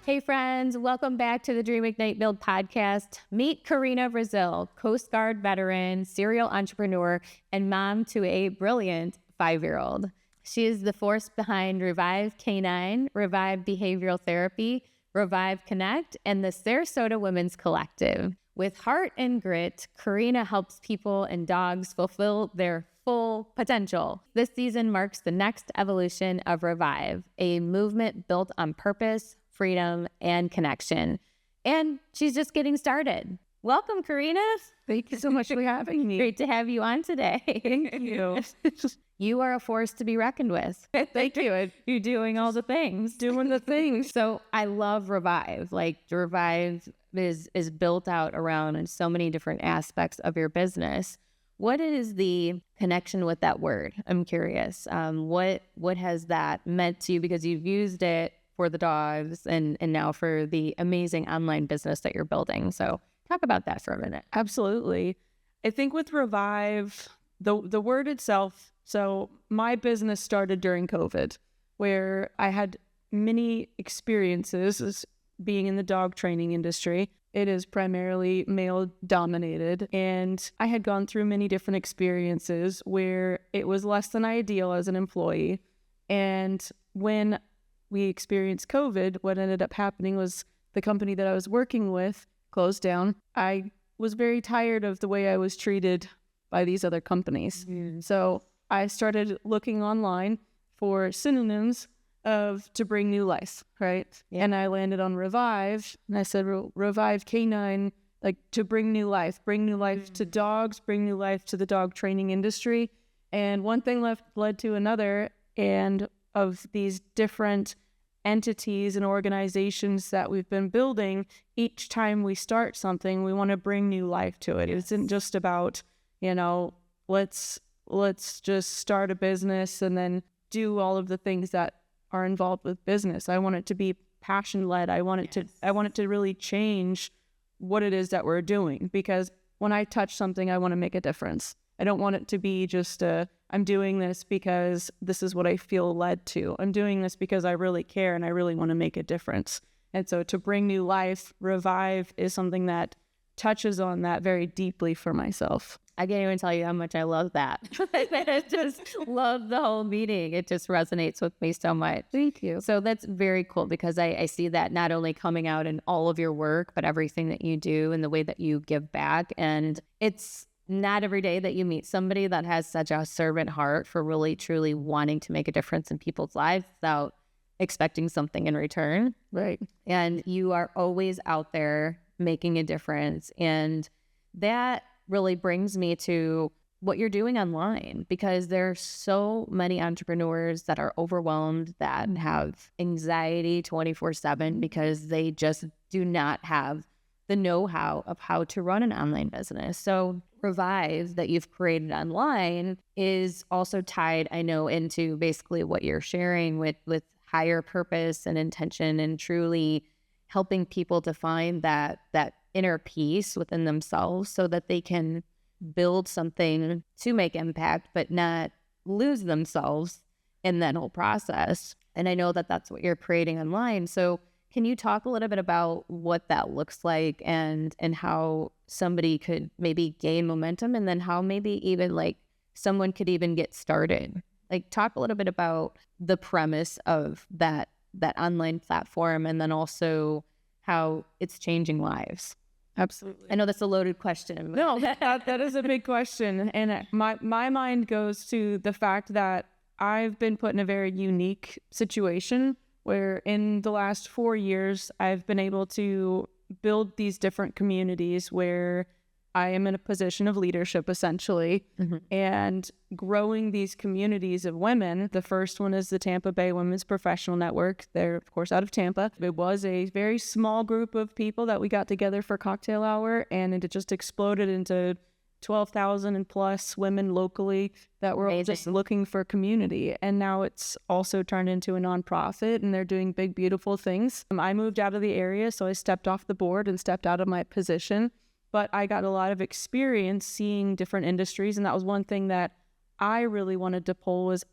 Hey friends, welcome back to the Dream Ignite Build podcast. Meet Coreena Breazeale, Coast Guard veteran, serial entrepreneur, and mom to a brilliant 5-year-old. She is the force behind Revive Canine, Revive Behavioral Therapy, Revive Connect, and the Sarasota Women's Collective. With heart and grit, Coreena helps people and dogs fulfill their full potential. This season marks the next evolution of Revive, a movement built on purpose, freedom, and connection. And she's just getting started. Welcome, Coreena. Thank you so much for having me. Great to have you on today. Thank you. You are a force to be reckoned with. Thank you. You're doing all the things. Doing the things. So I love Revive. Like Revive is built out around so many different aspects of your business. What is the connection with that word? I'm curious. What has that meant to you? Because you've used it for the dogs and now for the amazing online business that you're building. So talk about that for a minute. Absolutely. I think with Revive, the word itself, so my business started during COVID, where I had many experiences being in the dog training industry. It is primarily male dominated, and I had gone through many different experiences where it was less than ideal as an employee. And when we experienced COVID, what ended up happening was the company that I was working with closed down. I was very tired of the way I was treated by these other companies. So I started looking online for synonyms of to bring new life, right? Yeah. And I landed on Revive, and I said, Revive Canine, like to bring new life to dogs, bring new life to the dog training industry. And one thing led to another, and of these different entities and organizations that we've been building, each time we start something, we want to bring new life to it. Yes. It isn't just about, let's just start a business and then do all of the things that are involved with business. I want it to be passion-led. I want it to really change what it is that we're doing, because when I touch something, I want to make a difference. I don't want it to be just I'm doing this because this is what I feel led to. I'm doing this because I really care and I really want to make a difference. And so to bring new life, Revive is something that touches on that very deeply for myself. I can't even tell you how much I love that. I just love the whole meeting. It just resonates with me so much. Thank you. So that's very cool, because I see that not only coming out in all of your work, but everything that you do and the way that you give back. And it's not every day that you meet somebody that has such a servant heart for really, truly wanting to make a difference in people's lives without expecting something in return. Right. And you are always out there making a difference. And that really brings me to what you're doing online, because there are so many entrepreneurs that are overwhelmed, that have anxiety 24/7 because they just do not have the know-how of how to run an online business. So Revive that you've created online is also tied, I know, into basically what you're sharing with higher purpose and intention, and truly helping people to find that inner peace within themselves so that they can build something to make impact, but not lose themselves in that whole process. And I know that that's what you're creating online. So can you talk a little bit about what that looks like, and how somebody could maybe gain momentum, and then how maybe even like someone could even get started? Like, talk a little bit about the premise of that online platform, and then also how it's changing lives. Absolutely. I know that's a loaded question. No, that is a big question. And my mind goes to the fact that I've been put in a very unique situation where in the last 4 years, I've been able to build these different communities where I am in a position of leadership, essentially, and growing these communities of women. The first one is the Tampa Bay Women's Professional Network. They're, of course, out of Tampa. It was a very small group of people that we got together for cocktail hour, and it just exploded into 12,000 and plus women locally that were all just looking for community. And now it's also turned into a nonprofit, and they're doing big, beautiful things. I moved out of the area, so I stepped off the board and stepped out of my position. But I got a lot of experience seeing different industries, and that was one thing that I really wanted to pull was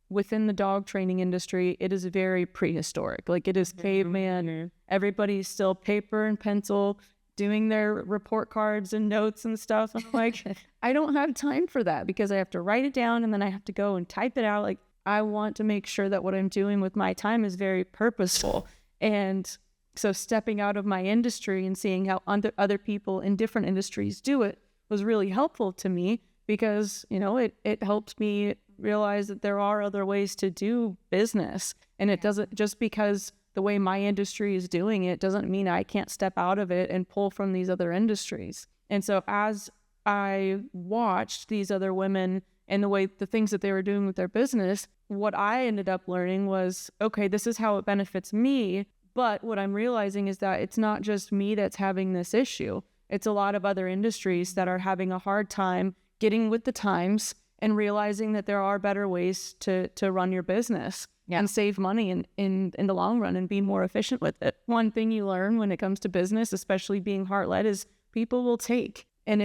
within the dog training industry, it is very prehistoric. Like, it is caveman. Everybody's still paper and pencil doing their report cards and notes and stuff. I'm like, I don't have time for that because I have to write it down and then I have to go and type it out. Like, I want to make sure that what I'm doing with my time is very purposeful. And so stepping out of my industry and seeing how other people in different industries do it was really helpful to me because, you know, it helped me realize that there are other ways to do business. And it doesn't, just because the way my industry is doing it doesn't mean I can't step out of it and pull from these other industries. And so as I watched these other women and the things that they were doing with their business, what I ended up learning was, okay, this is how it benefits me. But what I'm realizing is that it's not just me that's having this issue. It's a lot of other industries that are having a hard time getting with the times and realizing that there are better ways to run your business and save money in the long run and be more efficient with it. One thing you learn when it comes to business, especially being heart-led, is people will take. And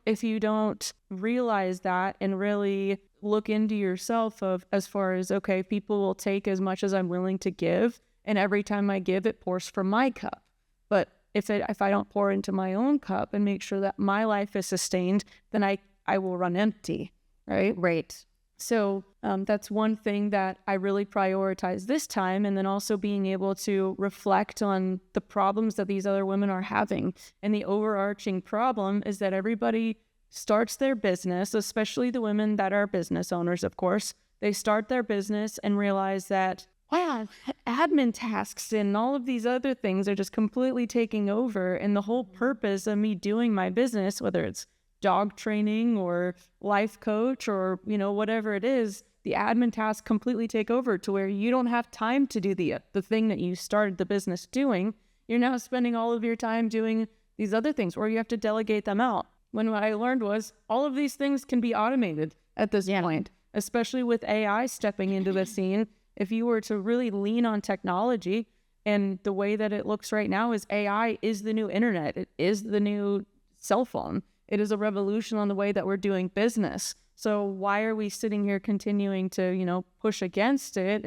if you don't realize that and really look into yourself as far as, okay, people will take as much as I'm willing to give, and every time I give, it pours from my cup. But if I don't pour into my own cup and make sure that my life is sustained, then I will run empty, right? Right. So that's one thing that I really prioritize this time, and then also being able to reflect on the problems that these other women are having. And the overarching problem is that everybody starts their business, especially the women that are business owners, of course. They start their business and realize that, wow, admin tasks and all of these other things are just completely taking over. And the whole purpose of me doing my business, whether it's dog training or life coach or, you know, whatever it is, the admin tasks completely take over to where you don't have time to do the thing that you started the business doing. You're now spending all of your time doing these other things, or you have to delegate them out. When what I learned was all of these things can be automated at this point, especially with AI stepping into the scene. If you were to really lean on technology, and the way that it looks right now is AI is the new internet. It is the new cell phone. It is a revolution on the way that we're doing business. So why are we sitting here continuing to, you know, push against it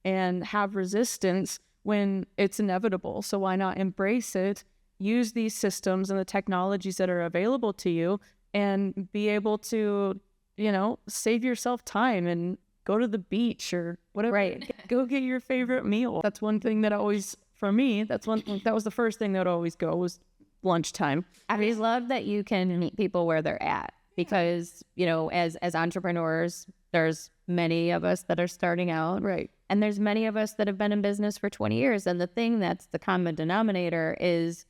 and have resistance when it's inevitable? So why not embrace it, use these systems and the technologies that are available to you, and be able to, you know, save yourself time and go to the beach or whatever. Right. Go get your favorite meal. That's one thing that always, for me, that was the first thing that would always go was lunchtime. I love that you can meet people where they're at, because, you know, as entrepreneurs, there's many of us that are starting out. Right. And there's many of us that have been in business for 20 years. And the thing that's the common denominator is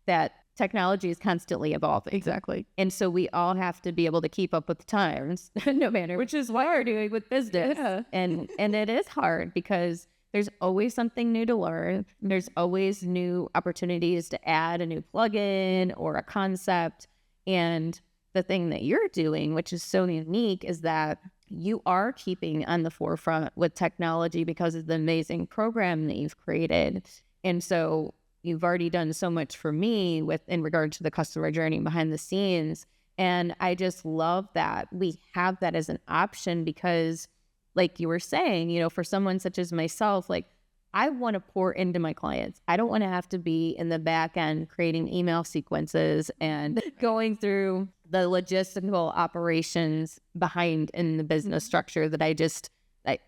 that technology is constantly evolving. Exactly. And so we all have to be able to keep up with the times, no matter, which is what we're doing with business. Yeah. And it is hard because there's always something new to learn. There's always new opportunities to add a new plugin or a concept. And the thing that you're doing, which is so unique, is that you are keeping on the forefront with technology because of the amazing program that you've created. And so you've already done so much for me in regard to the customer journey behind the scenes. And I just love that we have that as an option because, like you were saying, you know, for someone such as myself, like, I want to pour into my clients. I don't want to have to be in the back end creating email sequences and going through the logistical operations behind in the business structure that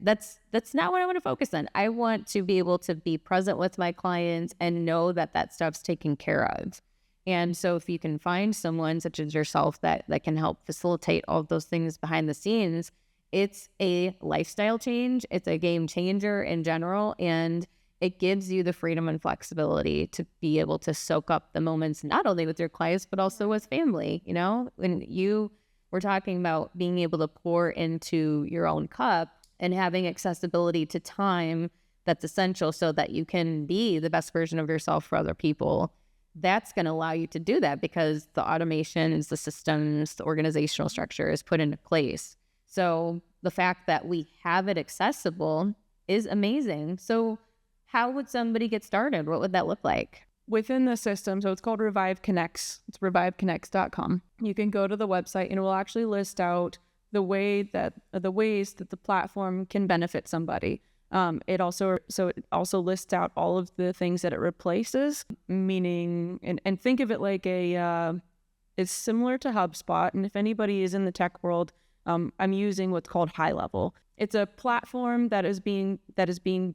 that's not what I want to focus on. I want to be able to be present with my clients and know that that stuff's taken care of. And so if you can find someone such as yourself that can help facilitate all of those things behind the scenes, it's a lifestyle change. It's a game changer in general. And it gives you the freedom and flexibility to be able to soak up the moments, not only with your clients, but also with family. You know, when you were talking about being able to pour into your own cup and having accessibility to time that's essential so that you can be the best version of yourself for other people, that's going to allow you to do that because the automations, the systems, the organizational structure is put into place. So the fact that we have it accessible is amazing. So how would somebody get started? What would that look like? Within the system, so it's called Revive Connects. It's reviveconnects.com. You can go to the website and it will actually list out the ways that the platform can benefit somebody. It also lists out all of the things that it replaces, meaning, and think of it like it's similar to HubSpot. And if anybody is in the tech world, I'm using what's called High Level. It's a platform that is being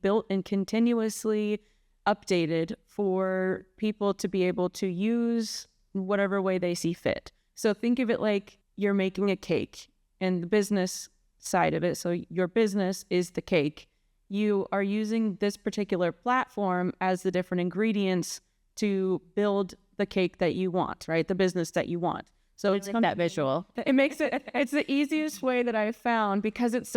built and continuously updated for people to be able to use whatever way they see fit. So think of it like you're making a cake, and the business side of it, so your business is the cake. You are using this particular platform as the different ingredients to build the cake that you want, right? The business that you want. So it's like that visual. It makes it's the easiest way that I've found, because it's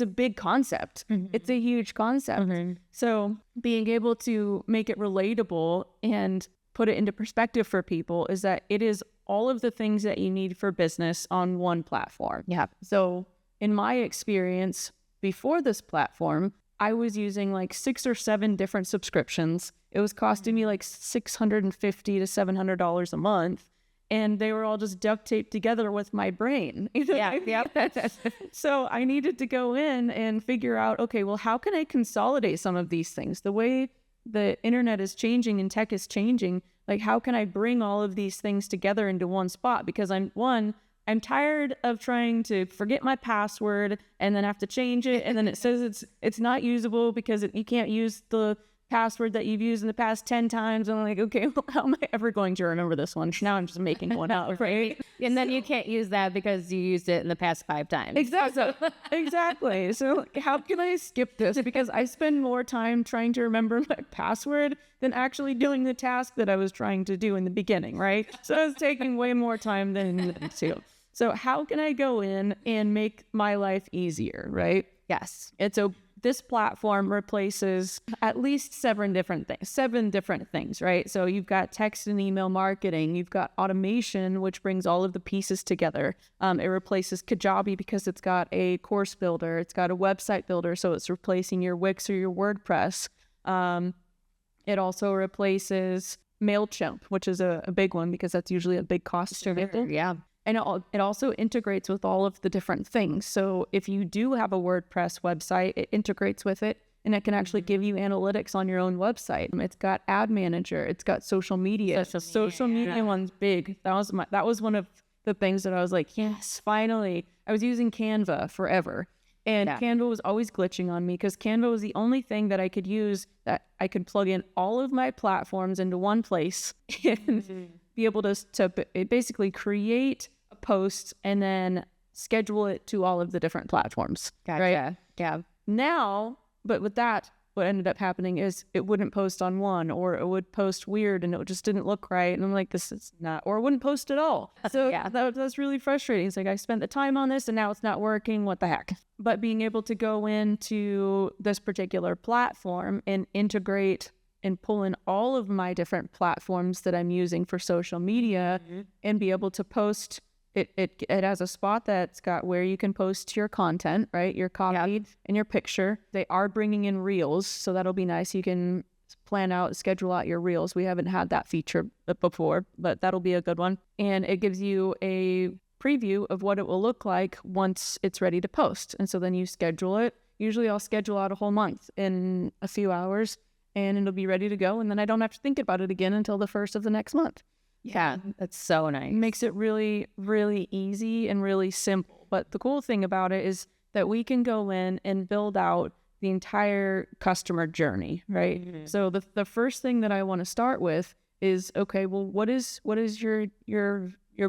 a big concept. Mm-hmm. It's a huge concept. Mm-hmm. So being able to make it relatable and put it into perspective for people is that it is all of the things that you need for business on one platform. Yeah. So in my experience before this platform, I was using like 6 or 7 different subscriptions. It was costing me like $650 to $700 a month. And they were all just duct taped together with my brain. Yeah. So I needed to go in and figure out, okay, well, how can I consolidate some of these things? The way the internet is changing and tech is changing, like how can I bring all of these things together into one spot? Because I'm tired of trying to forget my password and then have to change it. And then it says it's not usable because you can't use the password that you've used in the past 10 times. And I'm like, okay, well, how am I ever going to remember this one? Now I'm just making one up, right? And then you can't use that because you used it in the past 5 times. Exactly. So how can I skip this? Because I spend more time trying to remember my password than actually doing the task that I was trying to do in the beginning, right? So it's taking way more time than to. So how can I go in and make my life easier, right? Yes. And so this platform replaces at least 7 different things, right? So you've got text and email marketing. You've got automation, which brings all of the pieces together. It replaces Kajabi because it's got a course builder. It's got a website builder, so it's replacing your Wix or your WordPress. It also replaces MailChimp, which is a big one because that's usually a big cost. Yeah. And it also integrates with all of the different things. So if you do have a WordPress website, it integrates with it, and it can actually give you analytics on your own website. It's got Ad Manager. It's got social media. Social media one's big. That was one of the things that I was like, yes, finally. I was using Canva forever. And Canva was always glitching on me because Canva was the only thing that I could use that I could plug in all of my platforms into one place and be able to basically create a post and then schedule it to all of the different platforms. Gotcha. Right? Yeah. Now, but with that, what ended up happening is it wouldn't post on one, or it would post weird and it just didn't look right. And I'm like, this is not, or it wouldn't post at all. So that's really frustrating. It's like, I spent the time on this and now it's not working. What the heck? But being able to go into this particular platform and integrate and pull in all of my different platforms that I'm using for social media and be able to post it has a spot that's got where you can post your content, right? Your copy and your picture. They are bringing in reels, so that'll be nice. You can schedule out your reels. We haven't had that feature before, but that'll be a good one. And it gives you a preview of what it will look like once it's ready to post. And so then you schedule it. Usually I'll schedule out a whole month in a few hours, and it'll be ready to go. And then I don't have to think about it again until the first of the next month. Yeah, that's so nice. It makes it really, really easy and really simple. But the cool thing about it is that we can go in and build out the entire customer journey, right? Mm-hmm. So the first thing that I want to start with is, okay, well, what is your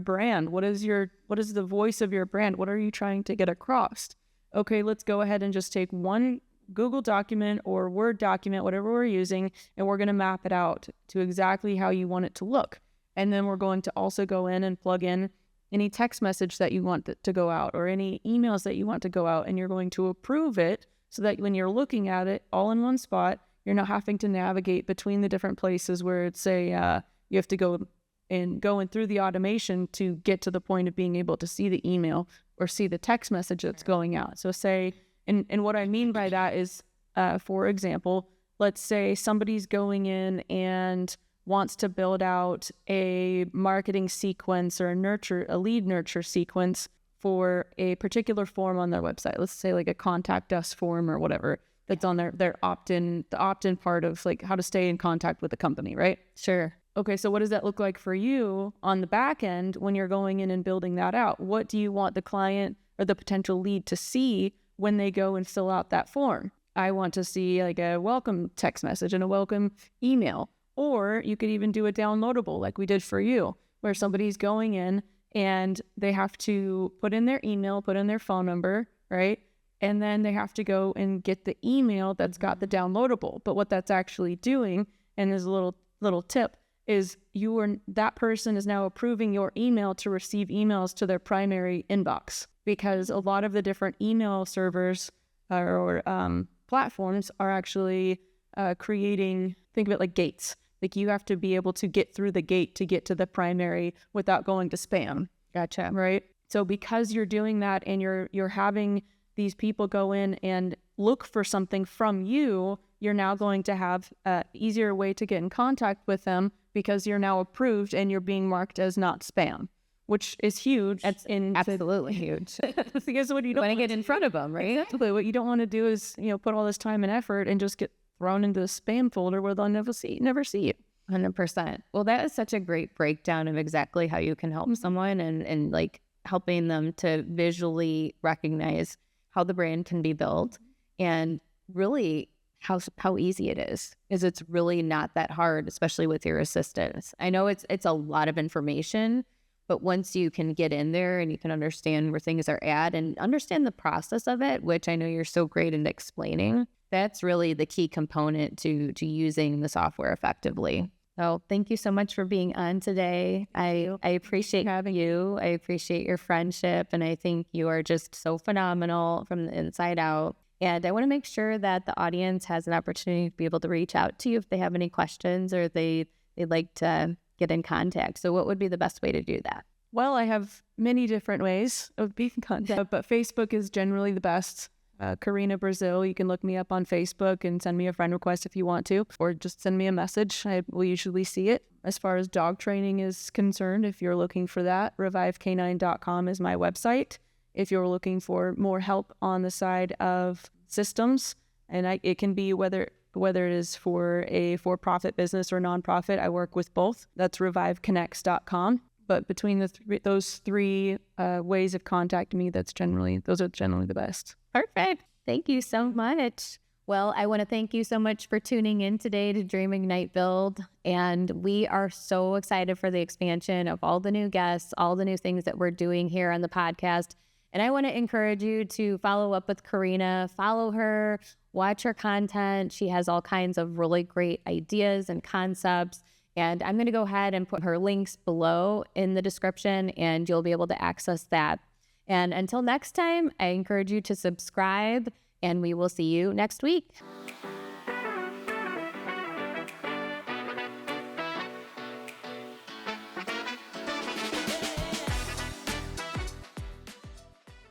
brand? What is the voice of your brand? What are you trying to get across? Okay, let's go ahead and just take one Google document or Word document, whatever we're using, and we're going to map it out to exactly how you want it to look. And then we're going to also go in and plug in any text message that you want to go out or any emails that you want to go out, and you're going to approve it so that when you're looking at it all in one spot, you're not having to navigate between the different places where it's you have to go in through the automation to get to the point of being able to see the email or see the text message that's going out. So and what I mean by that is, for example, let's say somebody's going in and wants to build out a marketing sequence or a lead nurture sequence for a particular form on their website. Let's say like a contact us form or whatever that's on their opt-in, the opt-in part of like how to stay in contact with the company, right? Sure. Okay, so what does that look like for you on the back end when you're going in and building that out? What do you want the client or the potential lead to see when they go and fill out that form? I want to see like a welcome text message and a welcome email. Or you could even do a downloadable like we did for you, where somebody's going in and they have to put in their email, put in their phone number, right? And then they have to go and get the email that's got the downloadable. But what that's actually doing, and there's a little tip, is that person is now approving your email to receive emails to their primary inbox, because a lot of the different email servers or platforms are actually creating, think of it like gates. Like you have to be able to get through the gate to get to the primary without going to spam. Gotcha. Right? So because you're doing that and you're having these people go in and look for something from you, you're now going to have an easier way to get in contact with them because you're now approved and you're being marked as not spam, which is huge. That's absolutely huge. Because what you don't want to get in front of them, right? Exactly. What you don't want to do is, put all this time and effort and just get thrown into the spam folder where they'll never see you. 100%. Well, that is such a great breakdown of exactly how you can help someone and like helping them to visually recognize how the brand can be built and really how easy it is. Because it's really not that hard, especially with your assistants. I know it's a lot of information, but once you can get in there and you can understand where things are at and understand the process of it, which I know you're so great at explaining, that's really the key component to using the software effectively. So thank you so much for being on today. I appreciate having you. I appreciate your friendship. And I think you are just so phenomenal from the inside out. And I want to make sure that the audience has an opportunity to be able to reach out to you if they have any questions or they'd like to get in contact. So what would be the best way to do that? Well, I have many different ways of being in contact, but Facebook is generally the best. Coreena Breazeale, you can look me up on Facebook and send me a friend request if you want to, or just send me a message. I will usually see it. As far as dog training is concerned, if you're looking for that, revivecanine.com is my website. If you're looking for more help on the side of systems, and it can be whether it is for a for-profit business or nonprofit, I work with both. That's reviveconnects.com. But between those three ways of contacting me, those are generally the best. Perfect. Thank you so much. Well, I want to thank you so much for tuning in today to Dream Ignite Build. And we are so excited for the expansion of all the new guests, all the new things that we're doing here on the podcast. And I want to encourage you to follow up with Coreena, follow her, watch her content. She has all kinds of really great ideas and concepts. And I'm going to go ahead and put her links below in the description, and you'll be able to access that. And until next time, I encourage you to subscribe, and we will see you next week.